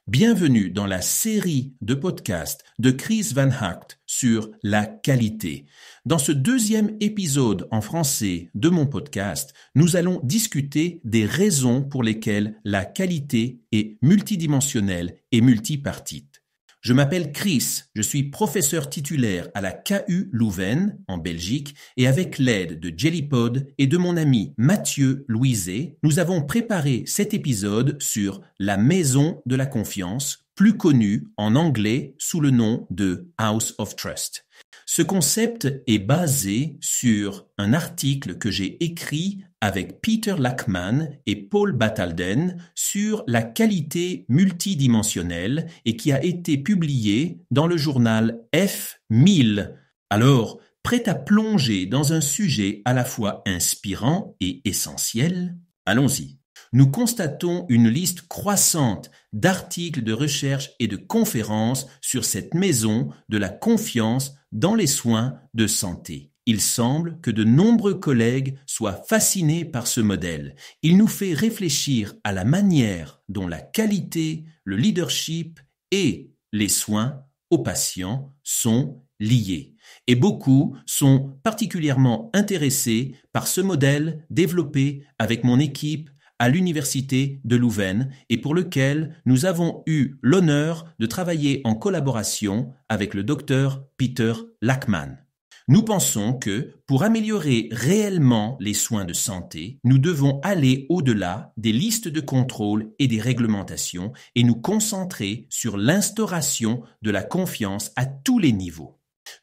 Bienvenue dans la série de podcasts de Chris Van Hacht sur la qualité. Dans ce deuxième épisode en français de mon podcast, nous allons discuter des raisons pour lesquelles la qualité est multidimensionnelle et multipartite. Je m'appelle Chris, je suis professeur titulaire à la KU Leuven en Belgique et avec l'aide de Jellypod et de mon ami Mathieu Louiset, nous avons préparé cet épisode sur la maison de la confiance, plus connue en anglais sous le nom de House of Trust. Ce concept est basé sur un article que j'ai écrit avec Peter Lachman et Paul Batalden sur la qualité multidimensionnelle et qui a été publié dans le journal F1000. Alors, prêt à plonger dans un sujet à la fois inspirant et essentiel? Allons-y. Nous constatons une liste croissante d'articles de recherche et de conférences sur cette maison de la confiance dans les soins de santé. Il semble que de nombreux collègues soient fascinés par ce modèle. Il nous fait réfléchir à la manière dont la qualité, le leadership et les soins aux patients sont liés. Et beaucoup sont particulièrement intéressés par ce modèle développé avec mon équipe à l'Université de Leuven et pour lequel nous avons eu l'honneur de travailler en collaboration avec le docteur Peter Lachman. Nous pensons que pour améliorer réellement les soins de santé, nous devons aller au-delà des listes de contrôle et des réglementations et nous concentrer sur l'instauration de la confiance à tous les niveaux.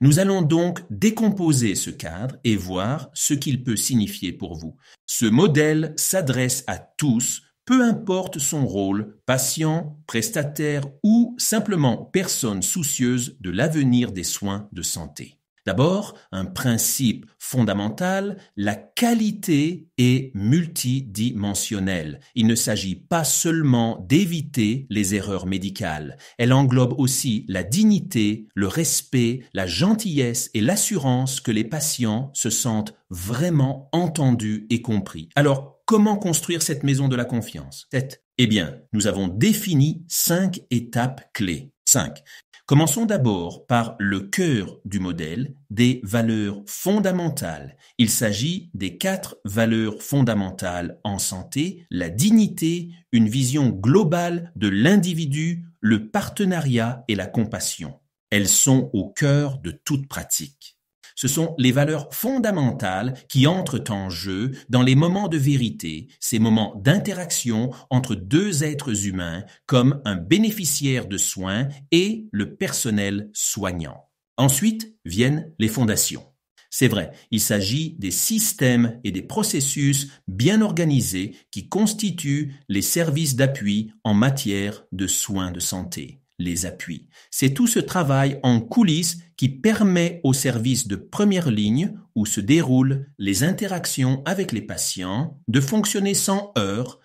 Nous allons donc décomposer ce cadre et voir ce qu'il peut signifier pour vous. Ce modèle s'adresse à tous, peu importe son rôle, patient, prestataire ou simplement personne soucieuse de l'avenir des soins de santé. D'abord, un principe fondamental, la qualité est multidimensionnelle. Il ne s'agit pas seulement d'éviter les erreurs médicales. Elle englobe aussi la dignité, le respect, la gentillesse et l'assurance que les patients se sentent vraiment entendus et compris. Alors, comment construire cette maison de la confiance? Eh bien, nous avons défini 5 étapes clés. 5. Commençons d'abord par le cœur du modèle, des valeurs fondamentales. Il s'agit des 4 valeurs fondamentales en santé, la dignité, une vision globale de l'individu, le partenariat et la compassion. Elles sont au cœur de toute pratique. Ce sont les valeurs fondamentales qui entrent en jeu dans les moments de vérité, ces moments d'interaction entre deux êtres humains comme un bénéficiaire de soins et le personnel soignant. Ensuite viennent les fondations. C'est vrai, il s'agit des systèmes et des processus bien organisés qui constituent les services d'appui en matière de soins de santé. Les appuis. C'est tout ce travail en coulisses qui permet aux services de première ligne où se déroulent les interactions avec les patients de fonctionner sans heurts.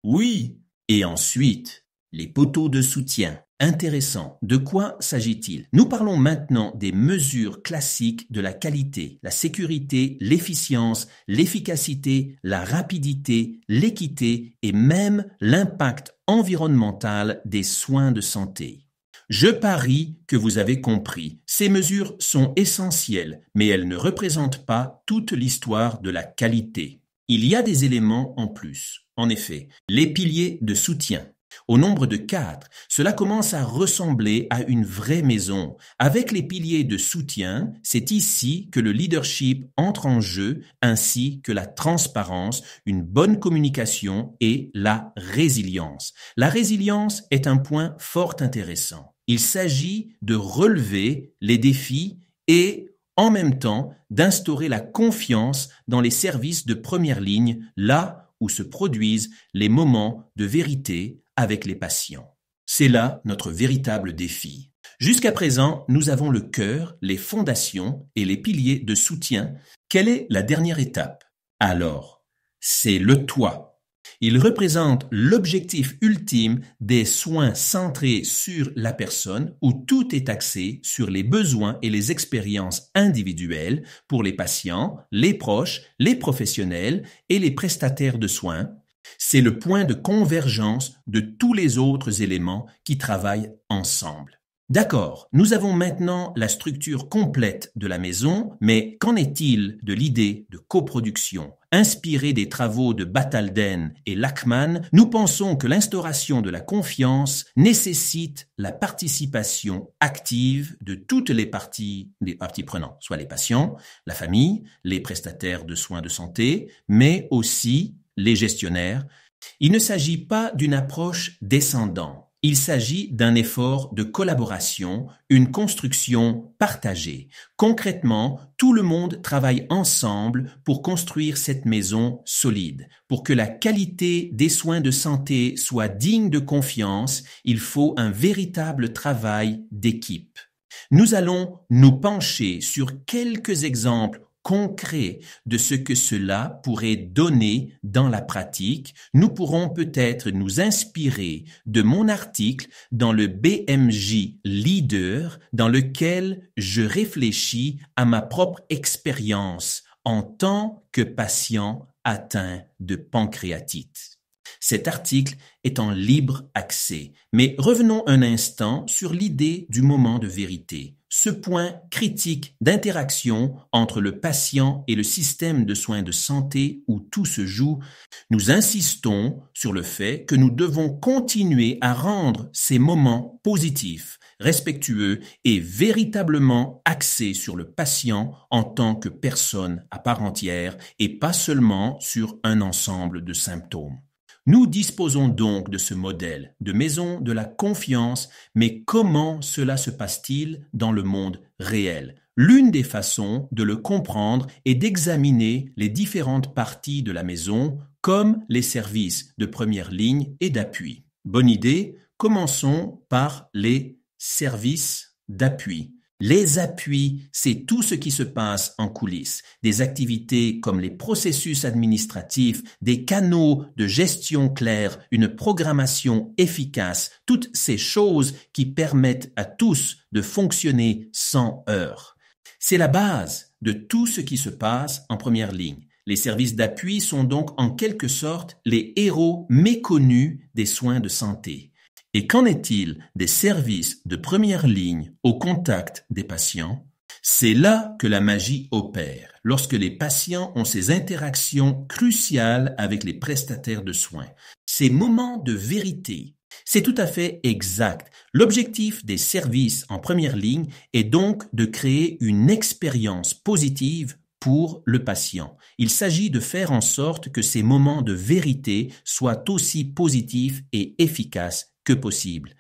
Oui. Et ensuite, les poteaux de soutien. Intéressant. De quoi s'agit-il? Nous parlons maintenant des mesures classiques de la qualité, la sécurité, l'efficience, l'efficacité, la rapidité, l'équité et même l'impact environnemental des soins de santé. Je parie que vous avez compris. Ces mesures sont essentielles, mais elles ne représentent pas toute l'histoire de la qualité. Il y a des éléments en plus. En effet, les piliers de soutien. Au nombre de 4, cela commence à ressembler à une vraie maison. Avec les piliers de soutien, c'est ici que le leadership entre en jeu, ainsi que la transparence, une bonne communication et la résilience. La résilience est un point fort intéressant. Il s'agit de relever les défis et en même temps d'instaurer la confiance dans les services de première ligne, là où se produisent les moments de vérité avec les patients. C'est là notre véritable défi. Jusqu'à présent, nous avons le cœur, les fondations et les piliers de soutien. Quelle est la dernière étape? Alors, c'est le toit. Il représente l'objectif ultime des soins centrés sur la personne où tout est axé sur les besoins et les expériences individuelles pour les patients, les proches, les professionnels et les prestataires de soins. C'est le point de convergence de tous les autres éléments qui travaillent ensemble. D'accord, nous avons maintenant la structure complète de la maison, mais qu'en est-il de l'idée de coproduction? Inspirée des travaux de Batalden et Lachmann, nous pensons que l'instauration de la confiance nécessite la participation active de toutes les parties prenantes, soit les patients, la famille, les prestataires de soins de santé, mais aussi les gestionnaires. Il ne s'agit pas d'une approche descendante. Il s'agit d'un effort de collaboration, une construction partagée. Concrètement, tout le monde travaille ensemble pour construire cette maison solide. Pour que la qualité des soins de santé soit digne de confiance, il faut un véritable travail d'équipe. Nous allons nous pencher sur quelques exemples concret de ce que cela pourrait donner dans la pratique. Nous pourrons peut-être nous inspirer de mon article dans le BMJ Leader, dans lequel je réfléchis à ma propre expérience en tant que patient atteint de pancréatite. Cet article est en libre accès, mais revenons un instant sur l'idée du moment de vérité. Ce point critique d'interaction entre le patient et le système de soins de santé où tout se joue, nous insistons sur le fait que nous devons continuer à rendre ces moments positifs, respectueux et véritablement axés sur le patient en tant que personne à part entière et pas seulement sur un ensemble de symptômes. Nous disposons donc de ce modèle de maison de la confiance, mais comment cela se passe-t-il dans le monde réel? L'une des façons de le comprendre est d'examiner les différentes parties de la maison, comme les services de première ligne et d'appui. Bonne idée, commençons par les services d'appui. Les appuis, c'est tout ce qui se passe en coulisses, des activités comme les processus administratifs, des canaux de gestion clairs, une programmation efficace, toutes ces choses qui permettent à tous de fonctionner sans heurts. C'est la base de tout ce qui se passe en première ligne. Les services d'appui sont donc en quelque sorte les héros méconnus des soins de santé. Et qu'en est-il des services de première ligne au contact des patients? C'est là que la magie opère, lorsque les patients ont ces interactions cruciales avec les prestataires de soins. Ces moments de vérité, c'est tout à fait exact. L'objectif des services en première ligne est donc de créer une expérience positive pour le patient. Il s'agit de faire en sorte que ces moments de vérité soient aussi positifs et efficaces que possible.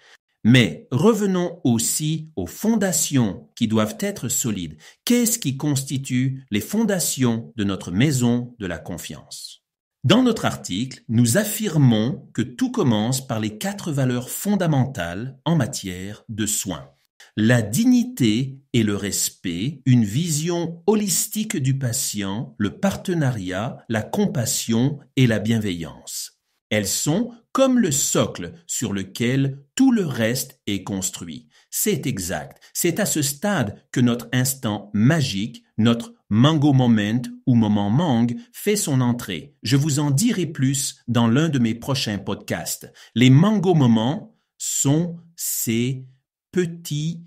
Mais revenons aussi aux fondations qui doivent être solides. Qu'est-ce qui constitue les fondations de notre maison de la confiance? Dans notre article, nous affirmons que tout commence par les 4 valeurs fondamentales en matière de soins. La dignité et le respect, une vision holistique du patient, le partenariat, la compassion et la bienveillance. Elles sont comme le socle sur lequel tout le reste est construit. C'est exact. C'est à ce stade que notre instant magique, notre mango moment ou moment mang fait son entrée. Je vous en dirai plus dans l'un de mes prochains podcasts. Les mango moments sont ces petits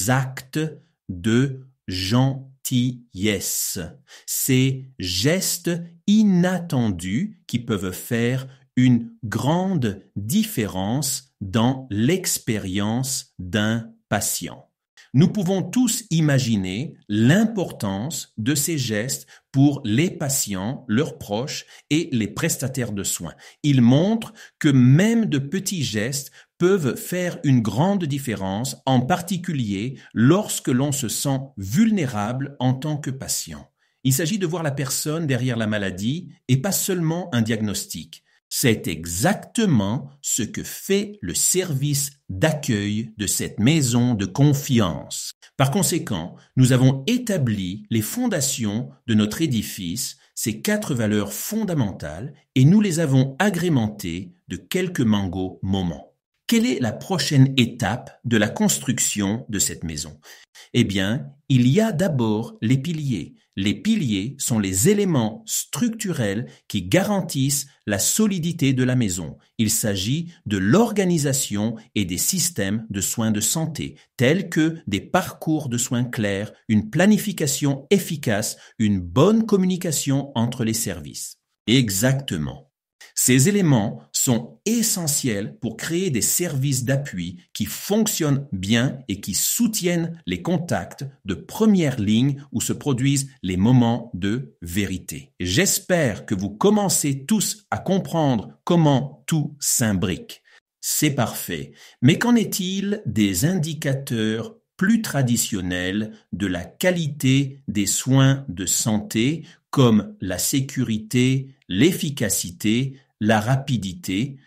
actes de gentillesse, ces gestes inattendus qui peuvent faire une grande différence dans l'expérience d'un patient. Nous pouvons tous imaginer l'importance de ces gestes pour les patients, leurs proches et les prestataires de soins. Ils montrent que même de petits gestes peuvent faire une grande différence, en particulier lorsque l'on se sent vulnérable en tant que patient. Il s'agit de voir la personne derrière la maladie et pas seulement un diagnostic. C'est exactement ce que fait le service d'accueil de cette maison de confiance. Par conséquent, nous avons établi les fondations de notre édifice, ces 4 valeurs fondamentales, et nous les avons agrémentées de quelques mango moments. Quelle est la prochaine étape de la construction de cette maison? Eh bien, il y a d'abord les piliers. Les piliers sont les éléments structurels qui garantissent la solidité de la maison. Il s'agit de l'organisation et des systèmes de soins de santé, tels que des parcours de soins clairs, une planification efficace, une bonne communication entre les services. Exactement. Ces éléments sont essentiels pour créer des services d'appui qui fonctionnent bien et qui soutiennent les contacts de première ligne où se produisent les moments de vérité. J'espère que vous commencez tous à comprendre comment tout s'imbrique. C'est parfait. Mais qu'en est-il des indicateurs plus traditionnels de la qualité des soins de santé comme la sécurité, l'efficacité, la rapidité,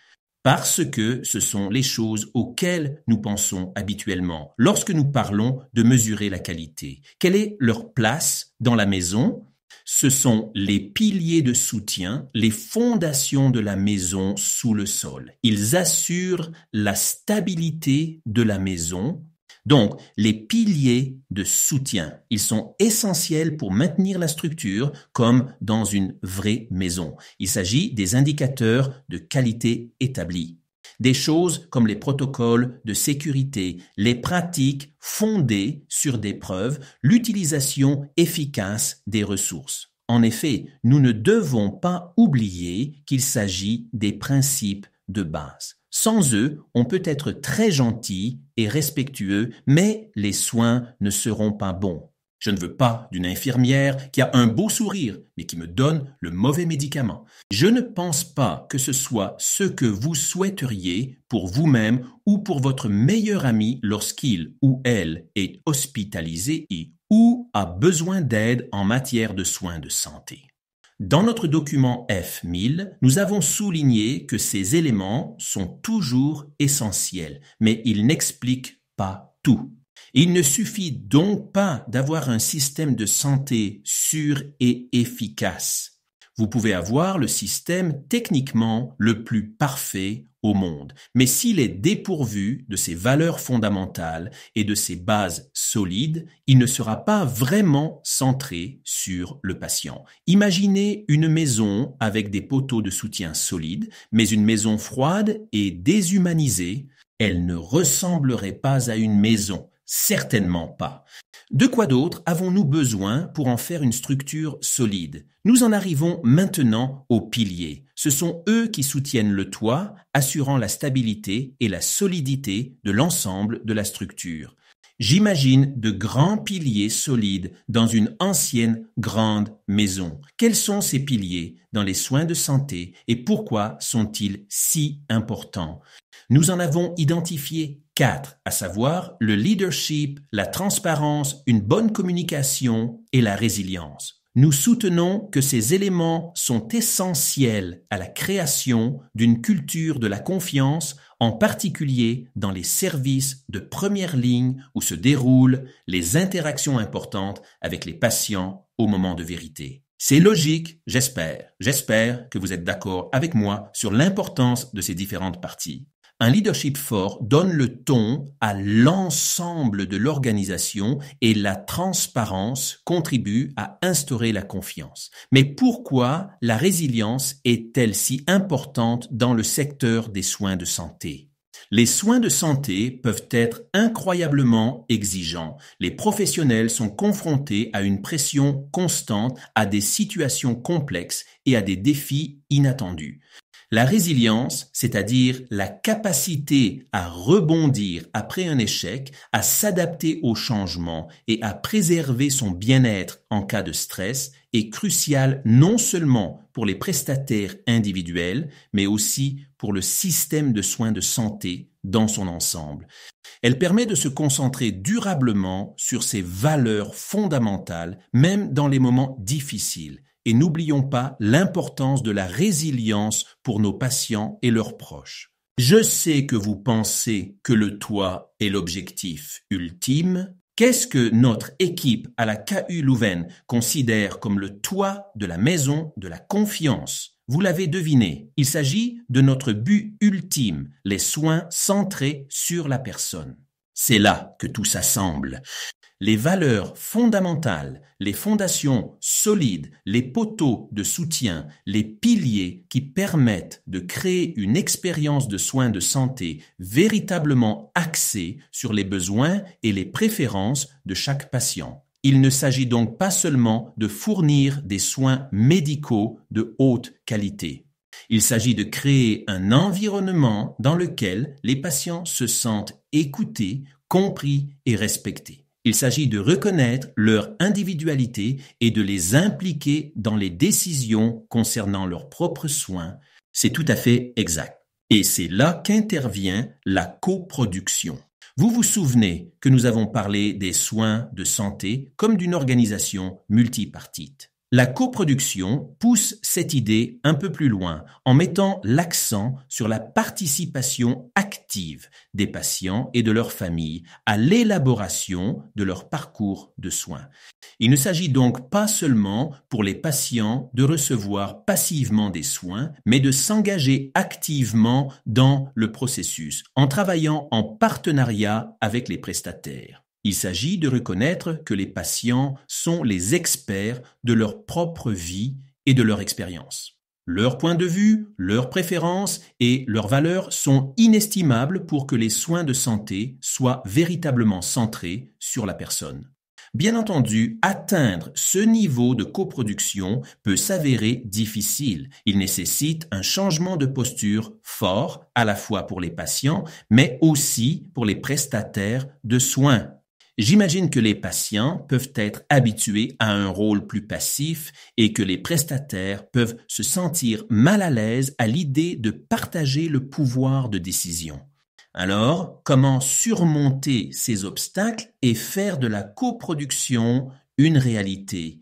parce que ce sont les choses auxquelles nous pensons habituellement lorsque nous parlons de mesurer la qualité. Quelle est leur place dans la maison? Ce sont les piliers de soutien, les fondations de la maison sous le sol. Ils assurent la stabilité de la maison. Donc, les piliers de soutien, ils sont essentiels pour maintenir la structure comme dans une vraie maison. Il s'agit des indicateurs de qualité établis. Des choses comme les protocoles de sécurité, les pratiques fondées sur des preuves, l'utilisation efficace des ressources. En effet, nous ne devons pas oublier qu'il s'agit des principes de base. Sans eux, on peut être très gentil et respectueux, mais les soins ne seront pas bons. Je ne veux pas d'une infirmière qui a un beau sourire, mais qui me donne le mauvais médicament. Je ne pense pas que ce soit ce que vous souhaiteriez pour vous-même ou pour votre meilleur ami lorsqu'il ou elle est hospitalisé et ou a besoin d'aide en matière de soins de santé. Dans notre document F1000, nous avons souligné que ces éléments sont toujours essentiels, mais ils n'expliquent pas tout. Il ne suffit donc pas d'avoir un système de santé sûr et efficace. Vous pouvez avoir le système techniquement le plus parfait au monde, mais s'il est dépourvu de ses valeurs fondamentales et de ses bases solides, il ne sera pas vraiment centré sur le patient. Imaginez une maison avec des poteaux de soutien solides, mais une maison froide et déshumanisée, elle ne ressemblerait pas à une maison. Certainement pas. De quoi d'autre avons-nous besoin pour en faire une structure solide? Nous en arrivons maintenant aux piliers. Ce sont eux qui soutiennent le toit, assurant la stabilité et la solidité de l'ensemble de la structure. J'imagine de grands piliers solides dans une ancienne grande maison. Quels sont ces piliers dans les soins de santé et pourquoi sont-ils si importants? Nous en avons identifié 4, à savoir le leadership, la transparence, une bonne communication et la résilience. Nous soutenons que ces éléments sont essentiels à la création d'une culture de la confiance, en particulier dans les services de première ligne où se déroulent les interactions importantes avec les patients au moment de vérité. C'est logique, j'espère. J'espère que vous êtes d'accord avec moi sur l'importance de ces différentes parties. Un leadership fort donne le ton à l'ensemble de l'organisation et la transparence contribue à instaurer la confiance. Mais pourquoi la résilience est-elle si importante dans le secteur des soins de santé? Les soins de santé peuvent être incroyablement exigeants. Les professionnels sont confrontés à une pression constante, à des situations complexes et à des défis inattendus. La résilience, c'est-à-dire la capacité à rebondir après un échec, à s'adapter au changement et à préserver son bien-être en cas de stress, est cruciale non seulement pour les prestataires individuels, mais aussi pour le système de soins de santé dans son ensemble. Elle permet de se concentrer durablement sur ses valeurs fondamentales, même dans les moments difficiles. Et n'oublions pas l'importance de la résilience pour nos patients et leurs proches. Je sais que vous pensez que le toit est l'objectif ultime. Qu'est-ce que notre équipe à la KU Leuven considère comme le toit de la maison de la confiance? Vous l'avez deviné, il s'agit de notre but ultime, les soins centrés sur la personne. C'est là que tout s'assemble. les valeurs fondamentales, les fondations solides, les poteaux de soutien, les piliers qui permettent de créer une expérience de soins de santé véritablement axée sur les besoins et les préférences de chaque patient. Il ne s'agit donc pas seulement de fournir des soins médicaux de haute qualité. Il s'agit de créer un environnement dans lequel les patients se sentent écoutés, compris et respectés. Il s'agit de reconnaître leur individualité et de les impliquer dans les décisions concernant leurs propres soins. C'est tout à fait exact. Et c'est là qu'intervient la coproduction. Vous vous souvenez que nous avons parlé des soins de santé comme d'une organisation multipartite. La coproduction pousse cette idée un peu plus loin en mettant l'accent sur la participation active des patients et de leurs familles à l'élaboration de leur parcours de soins. Il ne s'agit donc pas seulement pour les patients de recevoir passivement des soins, mais de s'engager activement dans le processus en travaillant en partenariat avec les prestataires. Il s'agit de reconnaître que les patients sont les experts de leur propre vie et de leur expérience. Leur point de vue, leurs préférences et leurs valeurs sont inestimables pour que les soins de santé soient véritablement centrés sur la personne. Bien entendu, atteindre ce niveau de coproduction peut s'avérer difficile. Il nécessite un changement de posture fort, à la fois pour les patients, mais aussi pour les prestataires de soins. J'imagine que les patients peuvent être habitués à un rôle plus passif et que les prestataires peuvent se sentir mal à l'aise à l'idée de partager le pouvoir de décision. Alors, comment surmonter ces obstacles et faire de la coproduction une réalité ?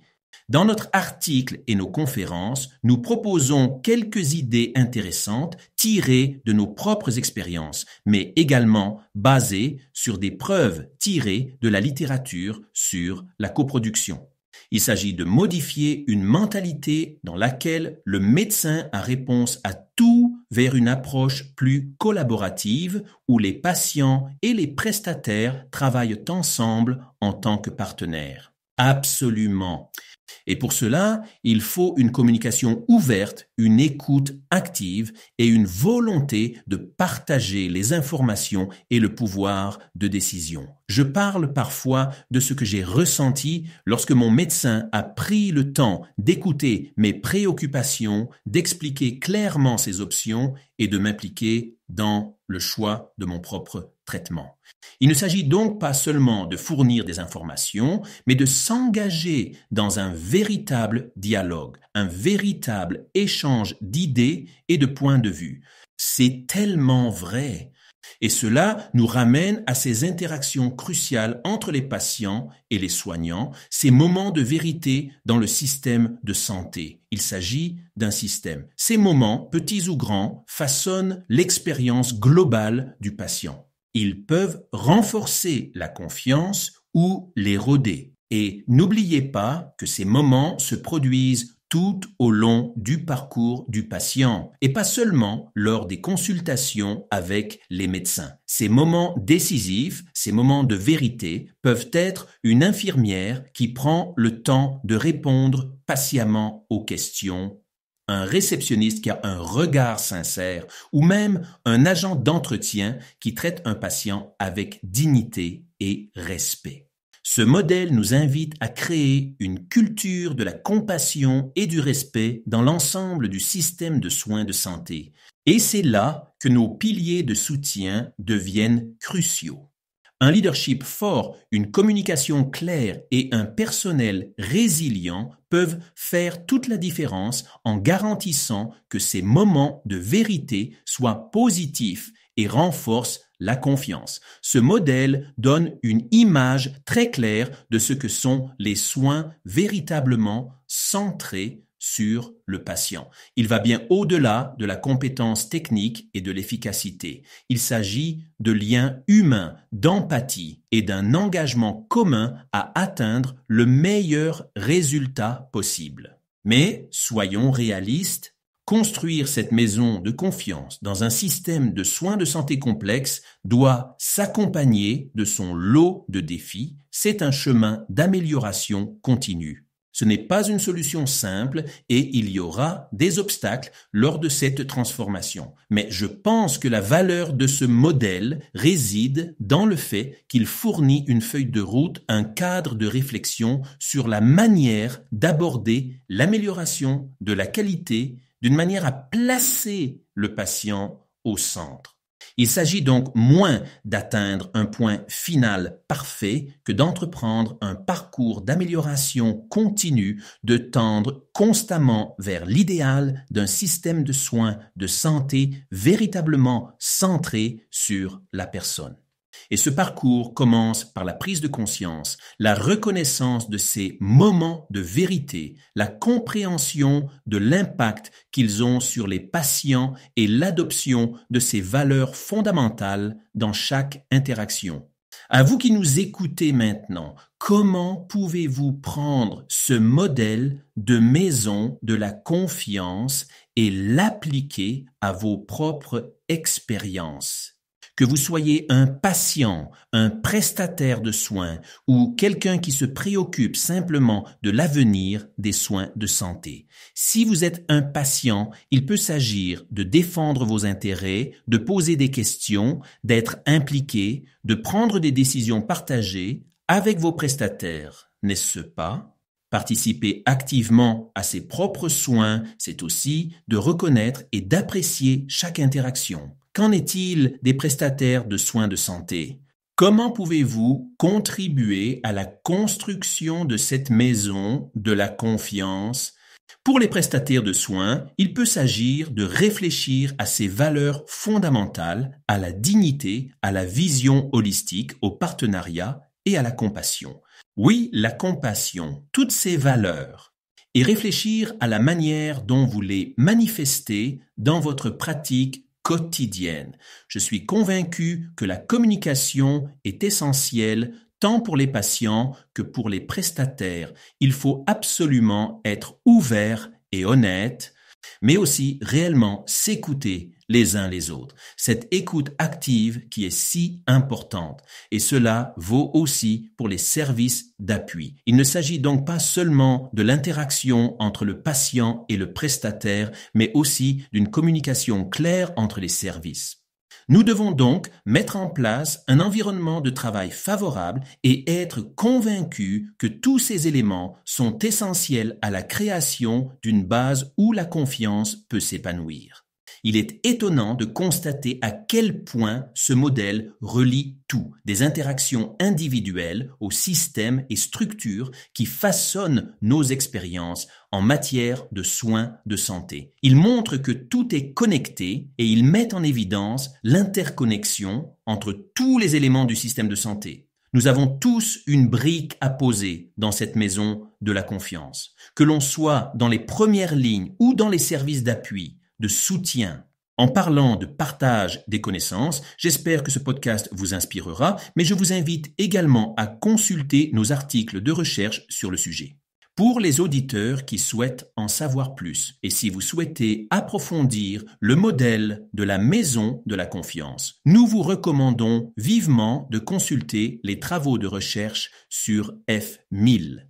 Dans notre article et nos conférences, nous proposons quelques idées intéressantes tirées de nos propres expériences, mais également basées sur des preuves tirées de la littérature sur la coproduction. Il s'agit de modifier une mentalité dans laquelle le médecin a réponse à tout vers une approche plus collaborative où les patients et les prestataires travaillent ensemble en tant que partenaires. Absolument. Et pour cela, il faut une communication ouverte, une écoute active et une volonté de partager les informations et le pouvoir de décision. Je parle parfois de ce que j'ai ressenti lorsque mon médecin a pris le temps d'écouter mes préoccupations, d'expliquer clairement ses options et de m'impliquer dans le choix de mon propre traitement. Il ne s'agit donc pas seulement de fournir des informations, mais de s'engager dans un véritable dialogue, un véritable échange d'idées et de points de vue. C'est tellement vrai. Et cela nous ramène à ces interactions cruciales entre les patients et les soignants, ces moments de vérité dans le système de santé. Il s'agit d'un système. Ces moments, petits ou grands, façonnent l'expérience globale du patient. Ils peuvent renforcer la confiance ou l'éroder. Et n'oubliez pas que ces moments se produisent tout au long du parcours du patient et pas seulement lors des consultations avec les médecins. Ces moments décisifs, ces moments de vérité peuvent être une infirmière qui prend le temps de répondre patiemment aux questions, un réceptionniste qui a un regard sincère ou même un agent d'entretien qui traite un patient avec dignité et respect. Ce modèle nous invite à créer une culture de la compassion et du respect dans l'ensemble du système de soins de santé. Et c'est là que nos piliers de soutien deviennent cruciaux. Un leadership fort, une communication claire et un personnel résilient peuvent faire toute la différence en garantissant que ces moments de vérité soient positifs et renforcent la confiance. Ce modèle donne une image très claire de ce que sont les soins véritablement centrés sur le patient. Il va bien au-delà de la compétence technique et de l'efficacité. Il s'agit de liens humains, d'empathie et d'un engagement commun à atteindre le meilleur résultat possible. Mais soyons réalistes, Construire cette maison de confiance dans un système de soins de santé complexe doit s'accompagner de son lot de défis. C'est un chemin d'amélioration continue. Ce n'est pas une solution simple et il y aura des obstacles lors de cette transformation. Mais je pense que la valeur de ce modèle réside dans le fait qu'il fournit une feuille de route, un cadre de réflexion sur la manière d'aborder l'amélioration de la qualité d'une manière à placer le patient au centre. Il s'agit donc moins d'atteindre un point final parfait que d'entreprendre un parcours d'amélioration continue, de tendre constamment vers l'idéal d'un système de soins de santé véritablement centré sur la personne. Et ce parcours commence par la prise de conscience, la reconnaissance de ces moments de vérité, la compréhension de l'impact qu'ils ont sur les patients et l'adoption de ces valeurs fondamentales dans chaque interaction. À vous qui nous écoutez maintenant, comment pouvez-vous prendre ce modèle de maison de la confiance et l'appliquer à vos propres expériences? Que vous soyez un patient, un prestataire de soins ou quelqu'un qui se préoccupe simplement de l'avenir des soins de santé. Si vous êtes un patient, il peut s'agir de défendre vos intérêts, de poser des questions, d'être impliqué, de prendre des décisions partagées avec vos prestataires, n'est-ce pas? Participer activement à ses propres soins, c'est aussi de reconnaître et d'apprécier chaque interaction. Qu'en est-il des prestataires de soins de santé? Comment pouvez-vous contribuer à la construction de cette maison de la confiance? Pour les prestataires de soins, il peut s'agir de réfléchir à ces valeurs fondamentales, à la dignité, à la vision holistique, au partenariat et à la compassion. Oui, la compassion, toutes ces valeurs, et réfléchir à la manière dont vous les manifestez dans votre pratique quotidienne. Je suis convaincu que la communication est essentielle tant pour les patients que pour les prestataires. Il faut absolument être ouvert et honnête, mais aussi réellement s'écouter les uns les autres. Cette écoute active qui est si importante. Et cela vaut aussi pour les services d'appui. Il ne s'agit donc pas seulement de l'interaction entre le patient et le prestataire, mais aussi d'une communication claire entre les services. Nous devons donc mettre en place un environnement de travail favorable et être convaincus que tous ces éléments sont essentiels à la création d'une base où la confiance peut s'épanouir. Il est étonnant de constater à quel point ce modèle relie tout, des interactions individuelles aux systèmes et structures qui façonnent nos expériences en matière de soins de santé. Il montre que tout est connecté et il met en évidence l'interconnexion entre tous les éléments du système de santé. Nous avons tous une brique à poser dans cette maison de la confiance. Que l'on soit dans les premières lignes ou dans les services d'appui, de soutien. En parlant de partage des connaissances, j'espère que ce podcast vous inspirera, mais je vous invite également à consulter nos articles de recherche sur le sujet. Pour les auditeurs qui souhaitent en savoir plus, et si vous souhaitez approfondir le modèle de la maison de la confiance, nous vous recommandons vivement de consulter les travaux de recherche sur F1000.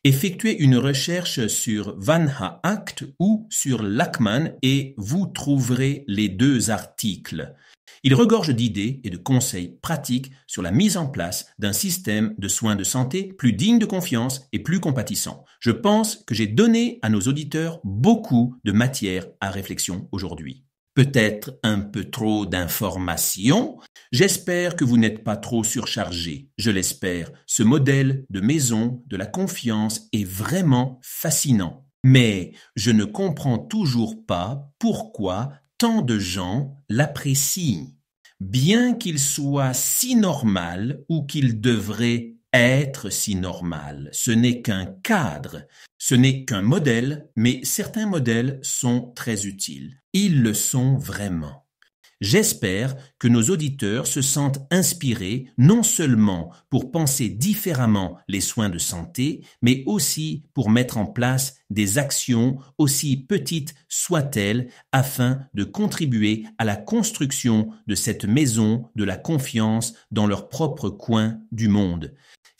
Effectuez une recherche sur Van Haakt ou sur Lachman et vous trouverez les deux articles. Ils regorgent d'idées et de conseils pratiques sur la mise en place d'un système de soins de santé plus digne de confiance et plus compatissant. Je pense que j'ai donné à nos auditeurs beaucoup de matière à réflexion aujourd'hui. Peut-être un peu trop d'informations. J'espère que vous n'êtes pas trop surchargé. Je l'espère. Ce modèle de maison de la confiance est vraiment fascinant. Mais je ne comprends toujours pas pourquoi tant de gens l'apprécient. Bien qu'il soit si normal ou qu'il devrait être si normal, ce n'est qu'un cadre, ce n'est qu'un modèle, mais certains modèles sont très utiles. Ils le sont vraiment. J'espère que nos auditeurs se sentent inspirés non seulement pour penser différemment les soins de santé, mais aussi pour mettre en place des actions, aussi petites soient-elles, afin de contribuer à la construction de cette maison de la confiance dans leur propre coin du monde.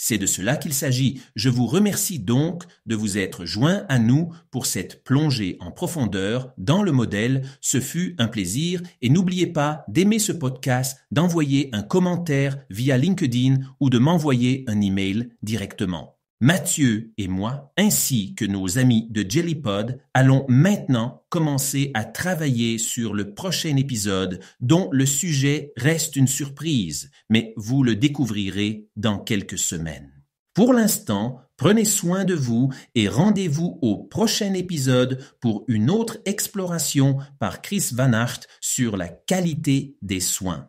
C'est de cela qu'il s'agit. Je vous remercie donc de vous être joints à nous pour cette plongée en profondeur dans le modèle. Ce fut un plaisir et n'oubliez pas d'aimer ce podcast, d'envoyer un commentaire via LinkedIn ou de m'envoyer un email directement. Mathieu et moi, ainsi que nos amis de Jellypod, allons maintenant commencer à travailler sur le prochain épisode dont le sujet reste une surprise, mais vous le découvrirez dans quelques semaines. Pour l'instant, prenez soin de vous et rendez-vous au prochain épisode pour une autre exploration par Chris Van Acht sur la qualité des soins.